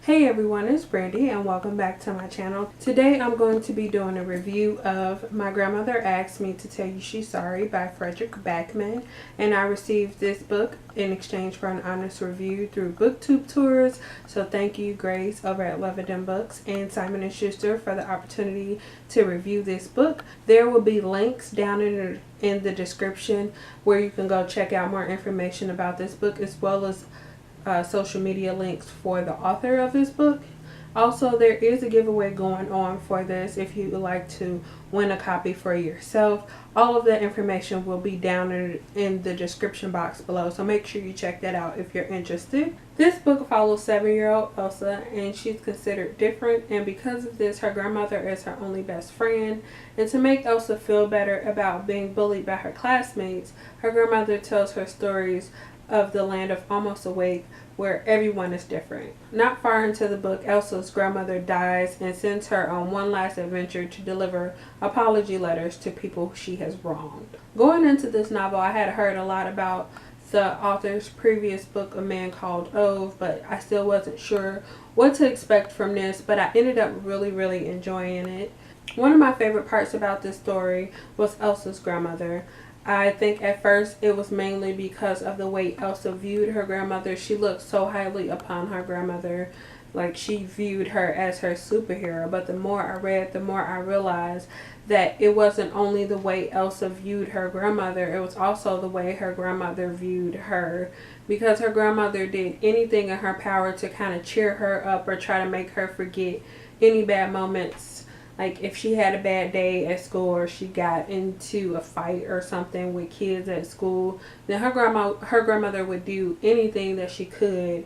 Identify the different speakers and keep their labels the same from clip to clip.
Speaker 1: Hey everyone, it's Brandy and welcome back to my channel. Today I'm going to be doing a review of My Grandmother Asked Me to Tell You She's Sorry by Fredrik Backman, and I received this book in exchange for an honest review through Booktube Tours. So thank you Grace over at Love It Books and Simon & Schuster for the opportunity to review this book. There will be links down in the description where you can go check out more information about this book, as well as social media links for the author of this book. Also, there is a giveaway going on for this if you would like to win a copy for yourself. All of that information will be down in the description box below, so make sure you check that out if you're interested. This book follows 7-year-old Elsa, and she's considered different, and because of this her grandmother is her only best friend. And to make Elsa feel better about being bullied by her classmates, her grandmother tells her stories of the land of almost awake, where everyone is different. Not far into the book, Elsa's grandmother dies and sends her on one last adventure to deliver apology letters to people she has wronged. Going into this novel, I had heard a lot about the author's previous book, A Man Called Ove, but I still wasn't sure what to expect from this, but I ended up really enjoying it. One of my favorite parts about this story was Elsa's grandmother. I think at first it was mainly because of the way Elsa viewed her grandmother. She looked so highly upon her grandmother, like she viewed her as her superhero. But the more I read, the more I realized that it wasn't only the way Elsa viewed her grandmother, it was also the way her grandmother viewed her. Because her grandmother did anything in her power to kind of cheer her up or try to make her forget any bad moments. Like if she had a bad day at school or she got into a fight or something with kids at school, then her grandmother would do anything that she could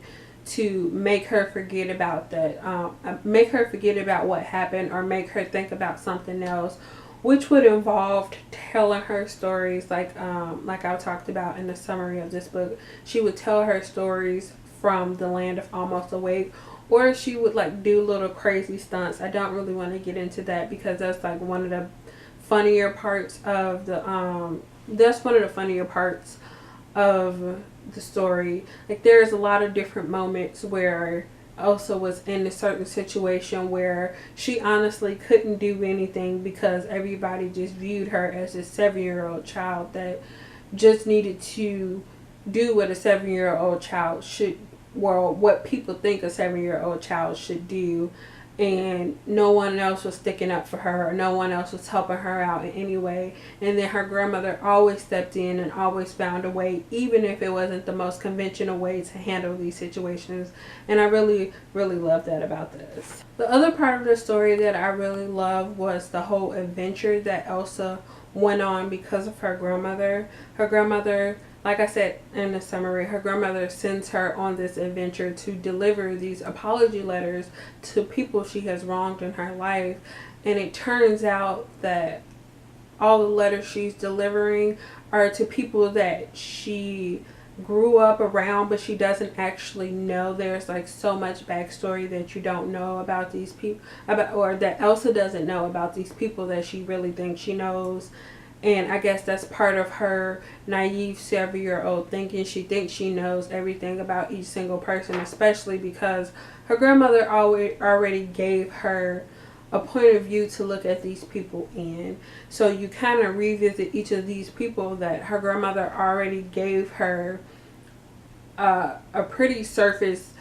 Speaker 1: to make her forget about that, make her forget about what happened, or make her think about something else, which would involve telling her stories like I talked about in the summary of this book. She would tell her stories from the land of almost awake, or she would like do little crazy stunts. I don't really want to get into that because that's like one of the funnier parts of the story. Like there's a lot of different moments where Elsa was in a certain situation where she honestly couldn't do anything because everybody just viewed her as a 7-year-old child that just needed to do what a 7-year-old child should, well, what people think a 7-year-old child should do, and no one else was sticking up for her, or no one else was helping her out in any way. And then her grandmother always stepped in and always found a way, even if it wasn't the most conventional way to handle these situations. And I really love that about this. The other part of the story that I really love was the whole adventure that Elsa went on because of her grandmother. Her grandmother, like I said in the summary, her grandmother sends her on this adventure to deliver these apology letters to people she has wronged in her life. And it turns out that all the letters she's delivering are to people that she grew up around, but she doesn't actually know. There's like so much backstory that you don't know about these people, or that Elsa doesn't know about these people that she really thinks she knows. And I guess that's part of her naive 7-year-old thinking. She thinks she knows everything about each single person, especially because her grandmother already gave her a point of view to look at these people in. So you kind of revisit each of these people that her grandmother already gave her a pretty surface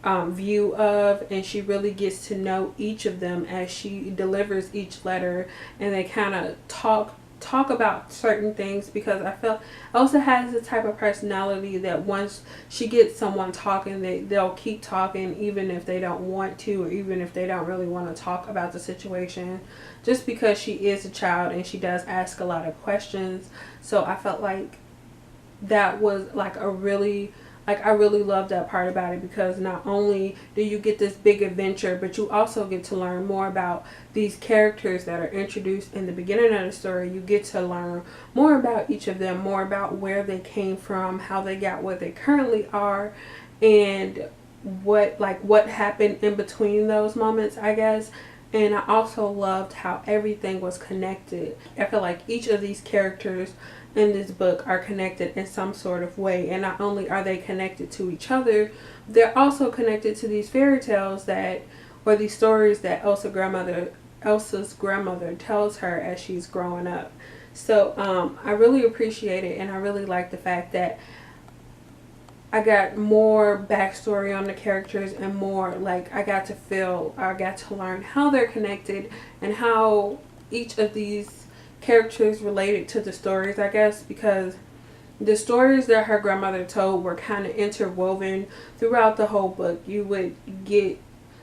Speaker 1: view of, and she really gets to know each of them as she delivers each letter, and they kind of talk about certain things, because I felt Elsa has the type of personality that once she gets someone talking, they'll keep talking even if they don't want to, or even if they don't really want to talk about the situation, just because she is a child and she does ask a lot of questions. So I felt like that was like I really love that part about it, because not only do you get this big adventure, but you also get to learn more about these characters that are introduced in the beginning of the story. You get to learn more about each of them, more about where they came from, how they got where they currently are, and what happened in between those moments, I guess. And I also loved how everything was connected. I feel like each of these characters in this book are connected in some sort of way. And not only are they connected to each other, they're also connected to these fairy tales that, or these stories that Elsa's grandmother tells her as she's growing up. So I really appreciate it, and I really like the fact that I got more backstory on the characters, and more like I got to learn how they're connected and how each of these characters related to the stories, I guess, because the stories that her grandmother told were kind of interwoven throughout the whole book. You would get,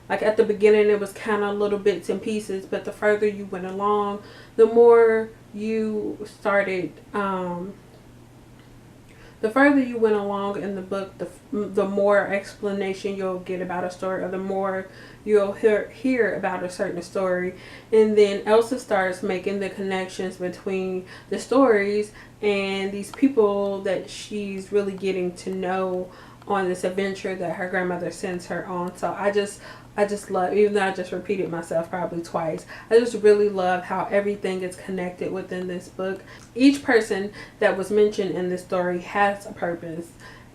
Speaker 1: like, at the beginning it was kind of little bits and pieces, but the further you went along, the more you started the further you went along in the book, the more explanation you'll get about a story, or the more you'll hear about a certain story. And then Elsa starts making the connections between the stories and these people that she's really getting to know on this adventure that her grandmother sends her on. So I just love, even though I just repeated myself probably twice, I just really love how everything is connected within this book. Each person that was mentioned in this story has a purpose,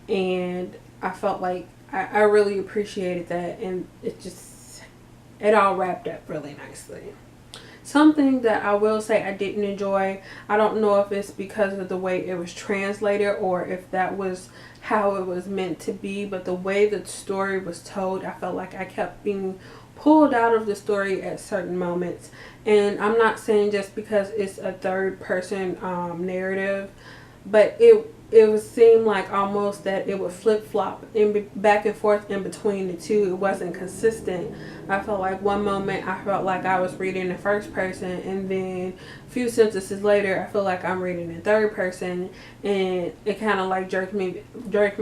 Speaker 1: and I felt like I really appreciated that, and it all wrapped up really nicely. Something that I will say I didn't enjoy, I don't know if it's because of the way it was translated or if that was how it was meant to be, but the way the story was told, I felt like I kept being pulled out of the story at certain moments. And I'm not saying just because it's a third person narrative, but it would seem like almost that it would flip-flop back and forth in between the two. It wasn't consistent. I felt like one moment I felt like I was reading in first person, and then a few sentences later I feel like I'm reading in third person, and it kind of like jerked me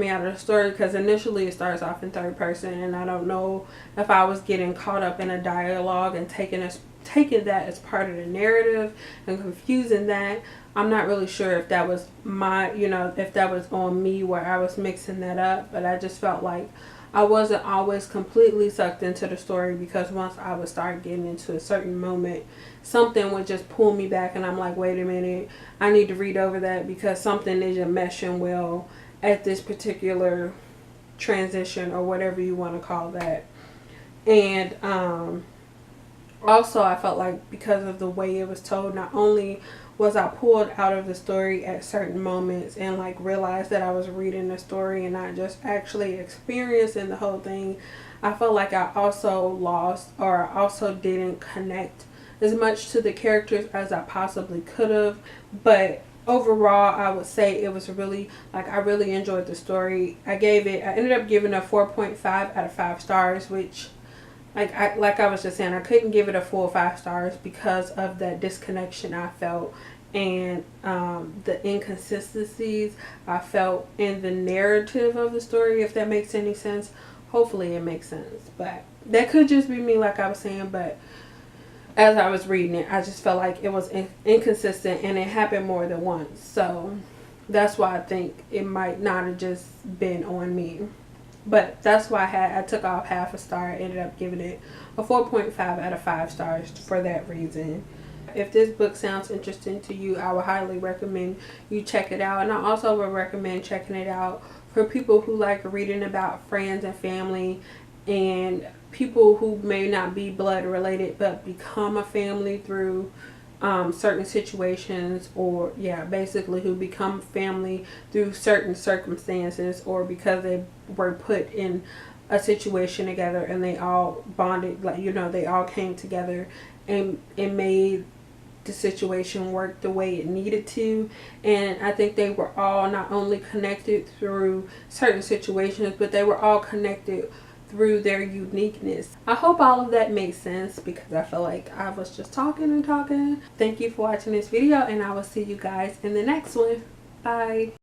Speaker 1: out of the story, because initially it starts off in third person, and I don't know if I was getting caught up in a dialogue and taking that as part of the narrative and confusing that. I'm not really sure if that was if that was on me where I was mixing that up, but I just felt like I wasn't always completely sucked into the story, because once I would start getting into a certain moment, something would just pull me back, and I'm like, wait a minute, I need to read over that because something isn't meshing well at this particular transition, or whatever you want to call that. And also I felt like because of the way it was told, not only was I pulled out of the story at certain moments and like realized that I was reading the story and not just actually experiencing the whole thing, I felt like I also lost, or I also didn't connect as much to the characters as I possibly could have. But overall, I would say it was really, like, I really enjoyed the story. I ended up giving a 4.5 out of 5 stars, which like I was just saying, I couldn't give it a full 5 stars because of that disconnection I felt, and the inconsistencies I felt in the narrative of the story, if that makes any sense. Hopefully it makes sense, but that could just be me, like I was saying. But as I was reading it, I just felt like it was inconsistent, and it happened more than once. So that's why I think it might not have just been on me. But that's why I took off half a star. I ended up giving it a 4.5 out of 5 stars for that reason. If this book sounds interesting to you, I would highly recommend you check it out. And I also would recommend checking it out for people who like reading about friends and family, and people who may not be blood related but become a family through certain situations, or basically who become family through certain circumstances, or because they were put in a situation together and they all bonded, like, they all came together and it made the situation work the way it needed to. And I think they were all not only connected through certain situations, but they were all connected through their uniqueness. I hope all of that makes sense, because I feel like I was just talking and talking. Thank you for watching this video, and I will see you guys in the next one. Bye.